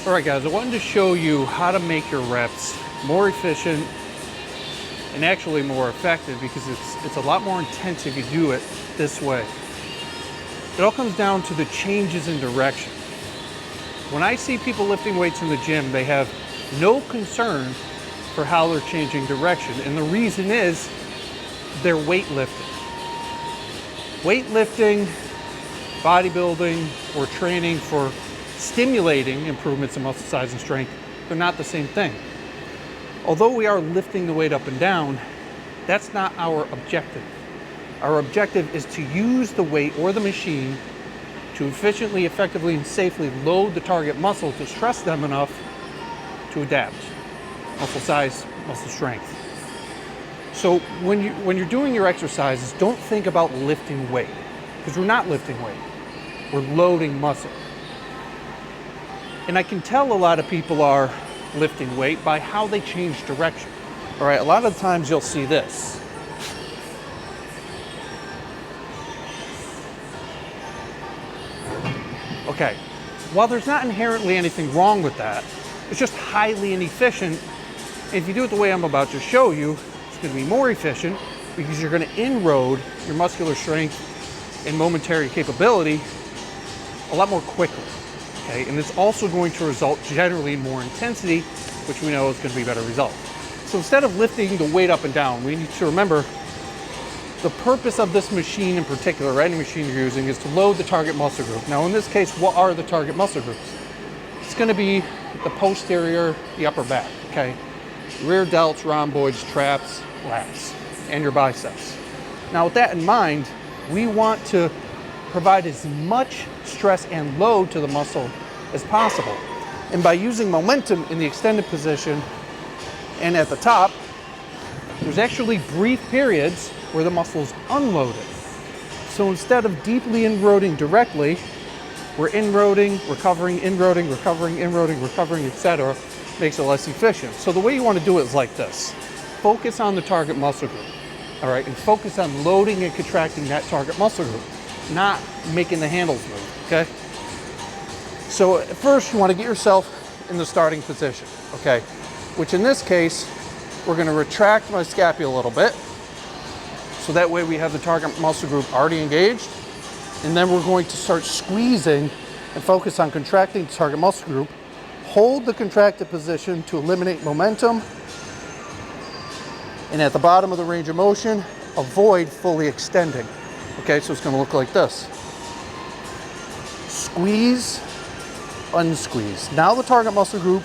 All right, guys, I wanted to show you how to make your reps more efficient and actually more effective, because it's a lot more intense if you do it this way. It all comes down to the changes in direction. When I see people lifting weights in the gym, they have no concern for how they're changing direction. And the reason is they're weightlifting. Weightlifting, bodybuilding, or training for stimulating improvements in muscle size and strength, they're not the same thing. Although we are lifting the weight up and down, that's not our objective. Our objective is to use the weight or the machine to efficiently, effectively, and safely load the target muscle to stress them enough to adapt. Muscle size, muscle strength. So when you're doing your exercises, don't think about lifting weight, because we're not lifting weight. We're loading muscle. And I can tell a lot of people are lifting weight by how they change direction. All right, a lot of the times you'll see this. Okay, while there's not inherently anything wrong with that, it's just highly inefficient. And if you do it the way I'm about to show you, it's going to be more efficient, because you're going to inroad your muscular strength and momentary capability a lot more quickly. Okay, and it's also going to result generally in more intensity, which we know is going to be a better result. So instead of lifting the weight up and down, we need to remember the purpose of this machine in particular, or any machine you're using, is to load the target muscle group. Now in this case, what are the target muscle groups? It's going to be the posterior, the upper back, okay? Rear delts, rhomboids, traps, lats, and your biceps. Now with that in mind, we want to provide as much stress and load to the muscle as possible. And by using momentum in the extended position and at the top, there's actually brief periods where the muscle is unloaded. So instead of deeply inroading directly, we're inroading, recovering, inroading, recovering, inroading, recovering, etc. Makes it less efficient. So the way you want to do it is like this. Focus on the target muscle group, all right? And focus on loading and contracting that target muscle group, not making the handles move, okay? So at first you want to get yourself in the starting position, okay? Which in this case, we're going to retract my scapula a little bit. So that way we have the target muscle group already engaged. And then we're going to start squeezing and focus on contracting the target muscle group. Hold the contracted position to eliminate momentum. And at the bottom of the range of motion, avoid fully extending. Okay, so it's going to look like this. Squeeze, unsqueeze. Now the target muscle group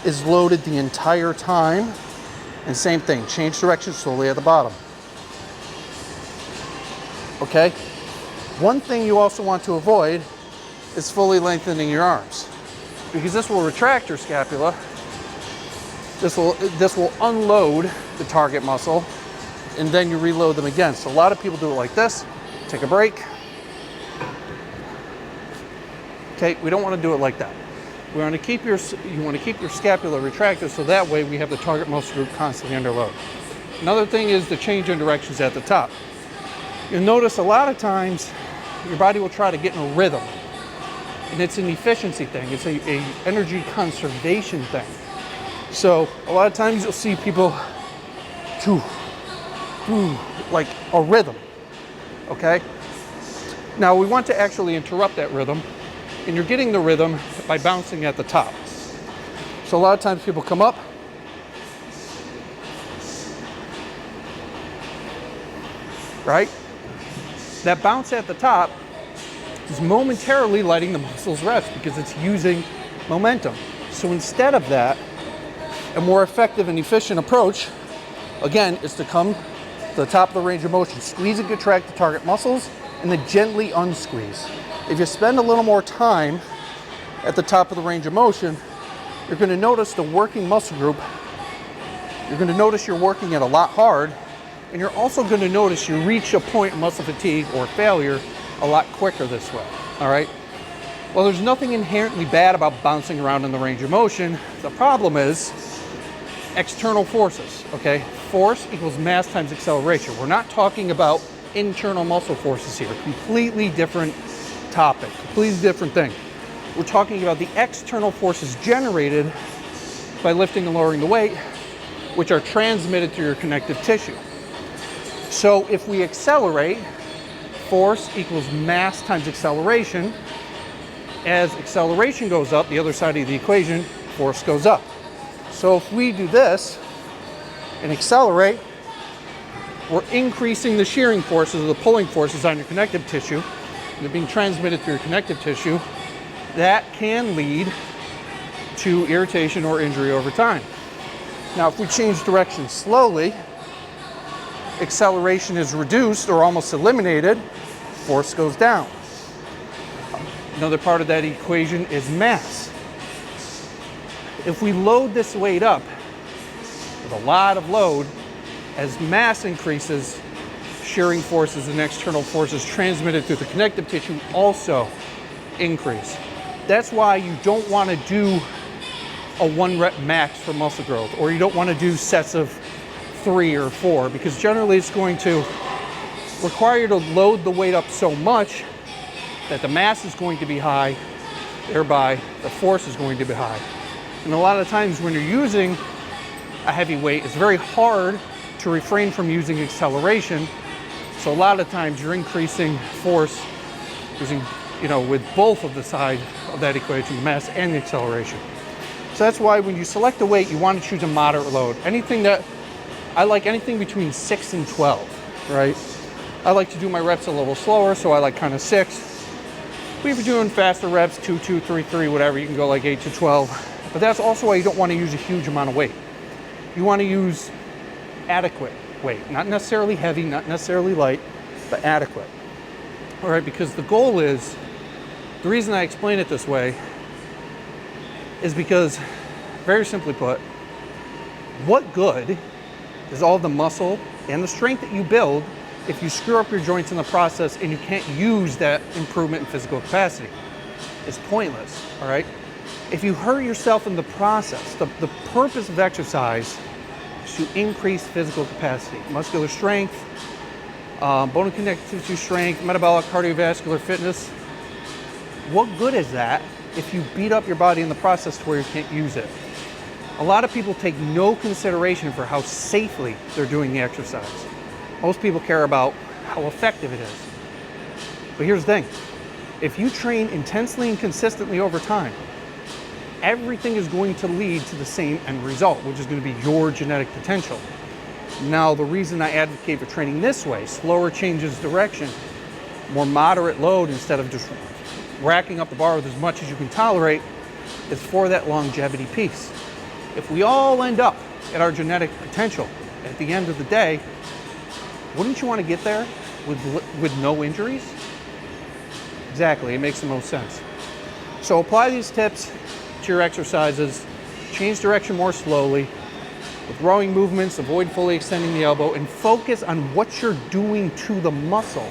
is loaded the entire time. And same thing, change direction slowly at the bottom. Okay? One thing you also want to avoid is fully lengthening your arms, because this will retract your scapula. This will unload the target muscle, and then you reload them again. So a lot of people do it like this. Take a break. Okay, we don't want to do it like that. You want to keep your scapula retracted, so that way we have the target muscle group constantly under load. Another thing is the change in directions at the top. You'll notice a lot of times your body will try to get in a rhythm, and it's an efficiency thing. It's a energy conservation thing. So a lot of times you'll see people like a rhythm, okay? Now we want to actually interrupt that rhythm, and you're getting the rhythm by bouncing at the top. So a lot of times people come up, right? That bounce at the top is momentarily letting the muscles rest because it's using momentum. So instead of that, a more effective and efficient approach, again, is to come to the top of the range of motion, squeeze and contract the target muscles, and then gently unsqueeze. If you spend a little more time at the top of the range of motion, you're going to notice the working muscle group. You're going to notice you're working it a lot hard, and you're also going to notice you reach a point of muscle fatigue or failure a lot quicker this way, all right? Well, there's nothing inherently bad about bouncing around in the range of motion. The problem is external forces, okay? Force equals mass times acceleration. We're not talking about internal muscle forces here. Completely different topic, completely different thing. We're talking about the external forces generated by lifting and lowering the weight, which are transmitted through your connective tissue. So if we accelerate, force equals mass times acceleration. As acceleration goes up, the other side of the equation, force goes up. So if we do this and accelerate, we're increasing the shearing forces or the pulling forces on your connective tissue. They're being transmitted through your connective tissue. That can lead to irritation or injury over time. Now, if we change direction slowly, acceleration is reduced or almost eliminated, force goes down. Another part of that equation is mass. If we load this weight up with a lot of load, as mass increases, shearing forces and external forces transmitted through the connective tissue also increase. That's why you don't want to do a 1 rep max for muscle growth, or you don't want to do sets of 3 or 4, because generally it's going to require you to load the weight up so much that the mass is going to be high, thereby the force is going to be high. And a lot of times when you're using a heavy weight, it's very hard to refrain from using acceleration. So a lot of times you're increasing force using, with both of the side of that equation, the mass and the acceleration. So that's why when you select a weight, you want to choose a moderate load. I like anything between 6 and 12, right? I like to do my reps a little slower, so I like kind of 6. But if you're doing faster reps, 2, 2, 3, 3, whatever, you can go like 8 to 12. But that's also why you don't want to use a huge amount of weight. You want to use adequate weight, not necessarily heavy, not necessarily light, but adequate. All right, because the goal is, the reason I explain it this way is because, very simply put, what good is all the muscle and the strength that you build if you screw up your joints in the process and you can't use that improvement in physical capacity? It's pointless, all right? If you hurt yourself in the process, the purpose of exercise is to increase physical capacity, muscular strength, bone and connective tissue strength, metabolic, cardiovascular fitness. What good is that if you beat up your body in the process to where you can't use it? A lot of people take no consideration for how safely they're doing the exercise. Most people care about how effective it is. But here's the thing. If you train intensely and consistently over time, everything is going to lead to the same end result, which is going to be your genetic potential. Now, the reason I advocate for training this way, slower changes direction, more moderate load instead of just racking up the bar with as much as you can tolerate, is for that longevity piece. If we all end up at our genetic potential at the end of the day, wouldn't you want to get there with no injuries? Exactly, it makes the most sense. So apply these tips to your exercises, change direction more slowly, with rowing movements, avoid fully extending the elbow, and focus on what you're doing to the muscle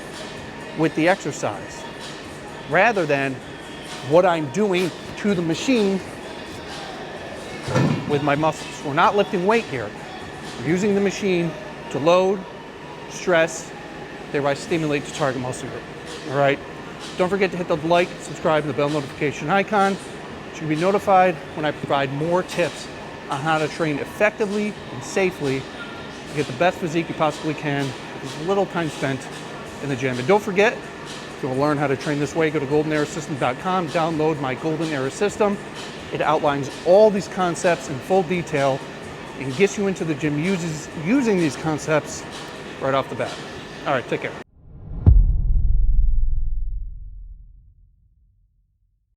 with the exercise, rather than what I'm doing to the machine with my muscles. We're not lifting weight here. We're using the machine to load, stress, thereby stimulate the target muscle group. All right? Don't forget to hit the like, subscribe, and the bell notification icon. You should be notified when I provide more tips on how to train effectively and safely to get the best physique you possibly can with as little time spent in the gym. And don't forget, if you want to learn how to train this way, go to goldenerasystem.com, download my Golden Era System. It outlines all these concepts in full detail and gets you into the gym using these concepts right off the bat. All right, take care.